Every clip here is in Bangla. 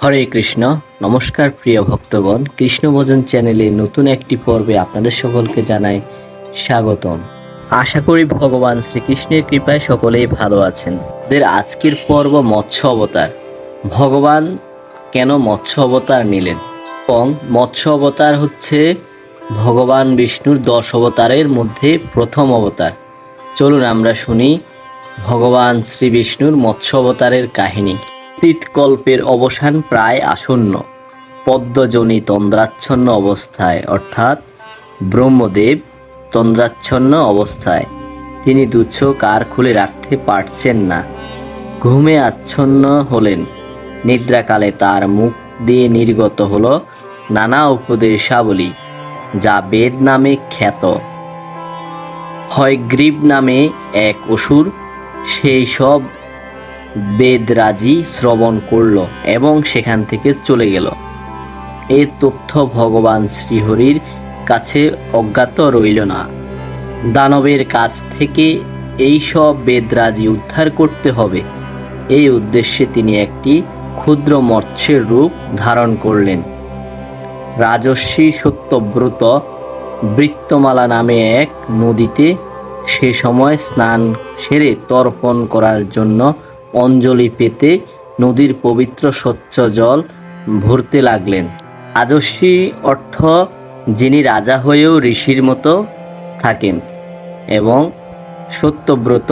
হরে কৃষ্ণ। নমস্কার প্রিয় ভক্তগণ, কৃষ্ণভজন চ্যানেলে নতুন একটি পর্বে আপনাদের সকলকে জানাই স্বাগতম। আশা করি ভগবান শ্রীকৃষ্ণের কৃপায় সকলেই ভালো আছেন। এদের আজকের পর্ব মৎস্য অবতার। ভগবান কেন মৎস্য অবতার নিলেন এবং মৎস্য অবতার হচ্ছে ভগবান বিষ্ণুর 10 অবতারের মধ্যে প্রথম অবতার। চলুন আমরা শুনি ভগবান শ্রী বিষ্ণুর মৎস্য অবতারের কাহিনী। অতীতকল্পের অবসান প্রায় আসন্ন। পদ্মজনী তন্দ্রাচ্ছন্ন অবস্থায় অর্থাৎ ব্রহ্মদেব তন্দ্রাচ্ছন্ন অবস্থায় তিনি দুচোখ আর খুলে রাখতে পারছেন না। ঘুমে আচ্ছন্ন হলেন। নিদ্রাকালে তার মুখ দিয়ে নির্গত হলো নানা উপদেশাবলী, যা বেদ নামে খ্যাত। হয়গ্রীব নামে এক অসুর সেই সব বেদরাজি শ্রবণ করল এবং সেখান থেকে চলে গেল। এই তথ্য ভগবান শ্রীহরির কাছে অজ্ঞাত রইল না। দানবের কাছ থেকে এই সব বেদরাজি উদ্ধার করতে হবে, এই উদ্দেশ্যে তিনি একটি ক্ষুদ্র মৎস্যের রূপ ধারণ করলেন। রাজর্ষি সত্যব্রত বৃত্তমালা নামে এক নদীতে সে সময় স্নান সেরে তর্পণ করার জন্য অঞ্জলি পেতে নদীর পবিত্র স্বচ্ছ জল ভরতে লাগলেন। রাজর্ষি অর্থ যিনি রাজা হয়েও ঋষির মতো থাকেন, এবং সত্যব্রত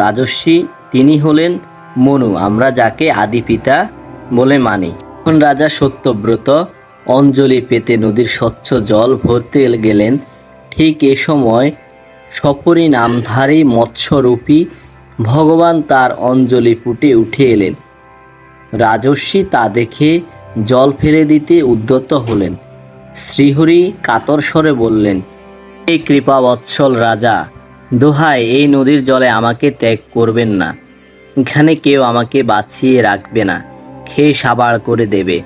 রাজর্ষি তিনি হলেন মনু, আমরা যাকে আদি পিতা বলে মানি। এখন রাজা সত্যব্রত অঞ্জলি পেতে নদীর স্বচ্ছ জল ভরতে গেলেন। ঠিক এ সময় সপরি নামধারী মৎস্যরূপী ভগবান তার অঞ্জলি পুটে উঠে এলেন। রাজর্ষি তা দেখে জল ফেলে দিতে উদ্যত হলেন। শ্রীহরি কাতর স্বরে বললেন, এই কৃপাবৎসল রাজা, দোহাই এই নদীর জলে আমাকে ত্যাগ করবেন না। এখানে কেউ আমাকে বাঁচিয়ে রাখবে না, খেয়ে সাবাড় করে দেবে।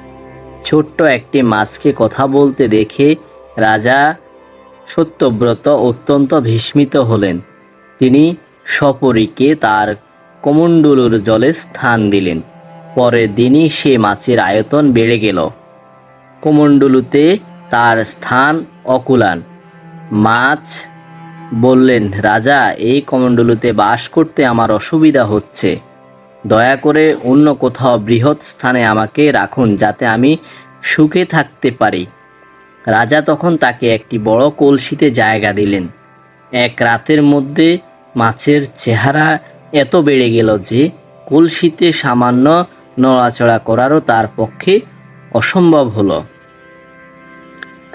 ছোট্ট একটি মাছকে কথা বলতে দেখে রাজা সত্যব্রত অত্যন্ত বিস্মিত হলেন। তিনি সপরিকে তার কমণ্ডলুর জলে স্থান দিলেন। পরের দিনই সে মাছের আয়তন বেড়ে গেল। কমণ্ডলুতে তার স্থান অকুলান। মাছ বললেন, রাজা, এই কমণ্ডলুতে বাস করতে আমার অসুবিধা হচ্ছে। দয়া করে অন্য কোথাও বৃহৎ স্থানে আমাকে রাখুন, যাতে আমি সুখে থাকতে পারি। রাজা তখন তাকে একটি বড় কলসিতে জায়গা দিলেন। এক রাতের মধ্যে মাছের চেহারা এত বেড়ে গেল যে কলসিতে সামান্য নড়াচড়া করারও তার পক্ষে অসম্ভব হলো।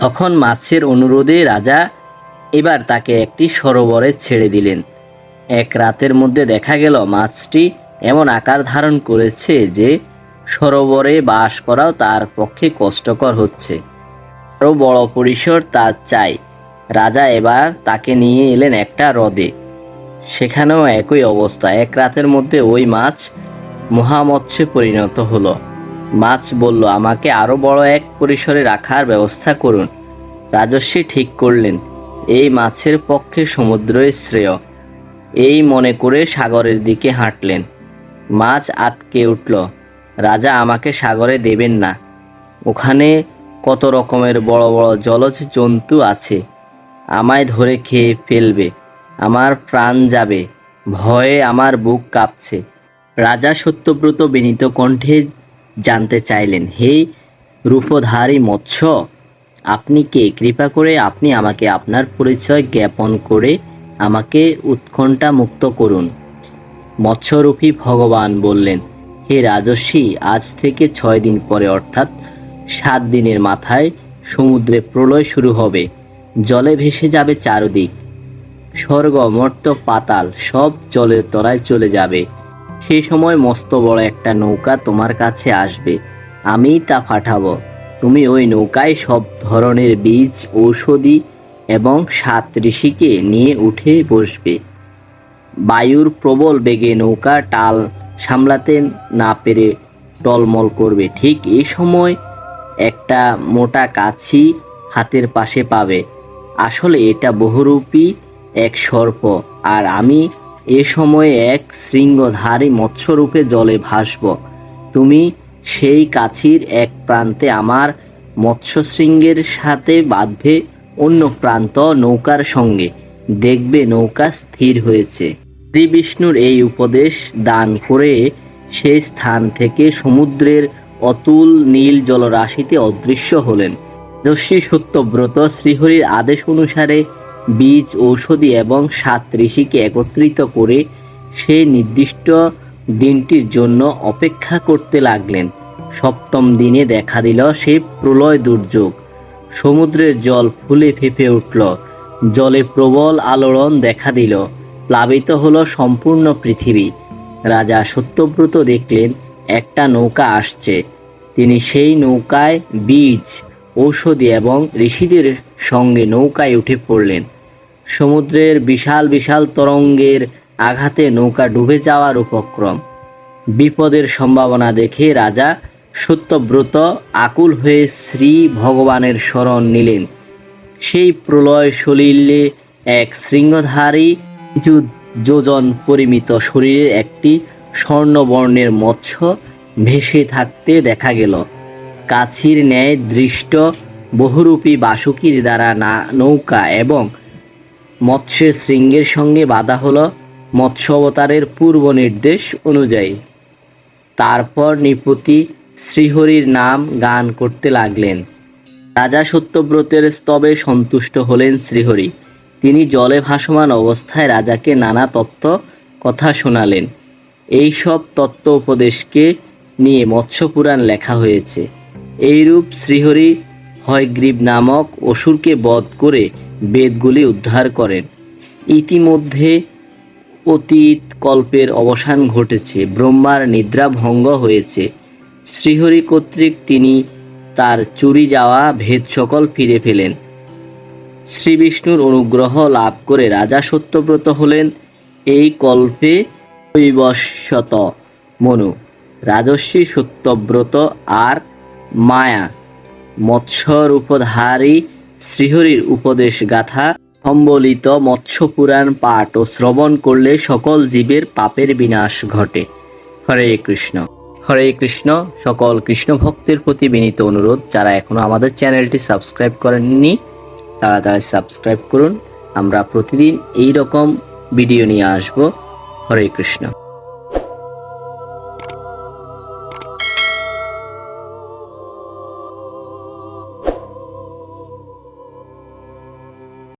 তখন মাছের অনুরোধে রাজা এবার তাকে একটি সরোবরে ছেড়ে দিলেন। এক রাতের মধ্যে দেখা গেল মাছটি এমন আকার ধারণ করেছে যে সরোবরে বাস করাও তার পক্ষে কষ্টকর হচ্ছে। আরও বড় পরিসর তার চাই। রাজা এবার তাকে নিয়ে এলেন একটা হ্রদে। সেখানেও একই অবস্থা। এক রাতের মধ্যে ওই মাছ মহামৎস্যে পরিণত হলো। মাছ বলল, আমাকে আরও বড় এক পরিসরে রাখার ব্যবস্থা করুন। রাজর্ষি ঠিক করলেন, এই মাছের পক্ষে সমুদ্রই শ্রেয়। এই মনে করে সাগরের দিকে হাঁটলেন। মাছ আটকে উঠল, রাজা, আমাকে সাগরে দেবেন না। ওখানে কত রকমের বড় বড় জলজ জন্তু আছে, আমায় ধরে খেয়ে ফেলবে। আমার প্রাণ যাবে, ভয়ে আমার বুক কাঁপছে। রাজা সত্যব্রত বিনীত কণ্ঠে জানতে চাইলেন, হে রূপধারী মৎস্য, আপনি কে? কৃপা করে আপনি আমাকে আপনার পরিচয় জ্ঞাপন করে আমাকে উৎকণ্ঠা মুক্ত করুন। মৎস্যরূপী ভগবান বললেন, হে রাজর্ষি, আজ থেকে 6 দিন পরে অর্থাৎ 7 দিনের মাথায় সমুদ্রে প্রলয় শুরু হবে। জলে ভেসে যাবে চারদিক। স্বর্গ, মর্ত্য, পাতাল সব জলের তলায় চলে যাবে। সেই সময় মস্ত বড় একটা নৌকা তোমার কাছে আসবে। আমিই তা পাঠাবো। তুমি ওই নৌকায় সব ধরনের বীজ, ঔষধি এবং 7 ঋষিকে নিয়ে উঠে বসবে। বায়ুর প্রবল বেগে নৌকা টাল সামলাতে না পেরে টলমল করবে। ঠিক এই সময় একটা মোটা কাছি হাতের পাশে পাবে। আসলে এটা বহুরূপী এক সর্প, আর আমি এ সময়ে এক শৃঙ্গধারী মৎস্যরূপে জলে ভাসব। তুমি সেই কাছির এক প্রান্তে আমার মৎস্যশৃঙ্গের সাথে বাঁধবে, অন্য প্রান্ত নৌকার সঙ্গে, দেখবে নৌকা স্থির হয়েছে। শ্রী বিষ্ণুর এই উপদেশ দান করে সেই স্থান থেকে সমুদ্রের অতুল নীল জলরাশিতে অদৃশ্য হলেন। রাজর্ষি সত্যব্রত শ্রীহরির আদেশ অনুসারে বীজ, ঔষধি এবং 7 ঋষিকে একত্রিত করে সেই নির্দিষ্ট দিনটির জন্য অপেক্ষা করতে লাগলেন। 7ম দিনে দেখা দিল সেই প্রলয় দুর্যোগ। সমুদ্রের জল ফুলে ফেঁপে উঠল, জলে প্রবল আলোড়ন দেখা দিল, প্লাবিত হলো সম্পূর্ণ পৃথিবী। রাজা সত্যব্রত দেখলেন একটা নৌকা আসছে। তিনি সেই নৌকায় বীজ, ঔষধি এবং ঋষিদের সঙ্গে নৌকায় উঠে পড়লেন। সমুদ্রের বিশাল বিশাল তরঙ্গের আঘাতে নৌকা ডুবে যাওয়ার উপক্রম। বিপদের সম্ভাবনা দেখে রাজা সত্যব্রত আকুল হয়ে শ্রী ভগবানের শরণ নিলেন। সেই প্রলয় সলিলে এক শৃঙ্গধারী যোজন পরিমিত শরীরের একটি স্বর্ণবর্ণের মৎস্য ভেসে থাকতে দেখা গেল। কাছির ন্যায় দৃষ্ট বহুরূপী বাসুকির দ্বারা নৌকা এবং মৎস্যের শৃঙ্গের সঙ্গে বাঁধা হলো মৎস্য অবতারের পূর্ব নির্দেশ অনুযায়ী। তারপর নৃপতি শ্রীহরির নাম গান করতে লাগলেন। রাজা সত্যব্রতের স্তবে সন্তুষ্ট হলেন শ্রীহরি। তিনি জলে ভাসমান অবস্থায় রাজাকে নানা তত্ত্ব কথা শোনালেন। এই সব তত্ত্ব উপদেশকে নিয়ে মৎস্যপুরাণ লেখা হয়েছে। এইরূপ শ্রীহরি হয়গ্রীব নামক অসুরকে বধ করে বেদগুলি উদ্ধার করেন। ইতিমধ্যে অতীত কল্পের অবসান ঘটেছে, ব্রহ্মার নিদ্রা ভঙ্গ হয়েছে। শ্রীহরি কর্তৃক তিনি তার চুরি যাওয়া ভেদ সকল ফিরে পেলেন। শ্রী বিষ্ণুর অনুগ্রহ লাভ করে রাজা সত্যব্রত হলেন এই কল্পে দৈবশত মনু। রাজর্ষি সত্যব্রত আর মায়া মৎস্যরূপধারী শ্রীহরির উপদেশ গাথা সম্বলিত মৎস্যপুরাণ পাঠ ও শ্রবণ করলে সকল জীবের পাপের বিনাশ ঘটে। হরে কৃষ্ণ। হরে কৃষ্ণ। সকল কৃষ্ণ ভক্তের প্রতি বিনীত অনুরোধ, যারা এখনো আমাদের চ্যানেলটি সাবস্ক্রাইব করেননি তারা সাবস্ক্রাইব করুন। আমরা প্রতিদিন এই রকম ভিডিও নিয়ে আসব। হরে কৃষ্ণ।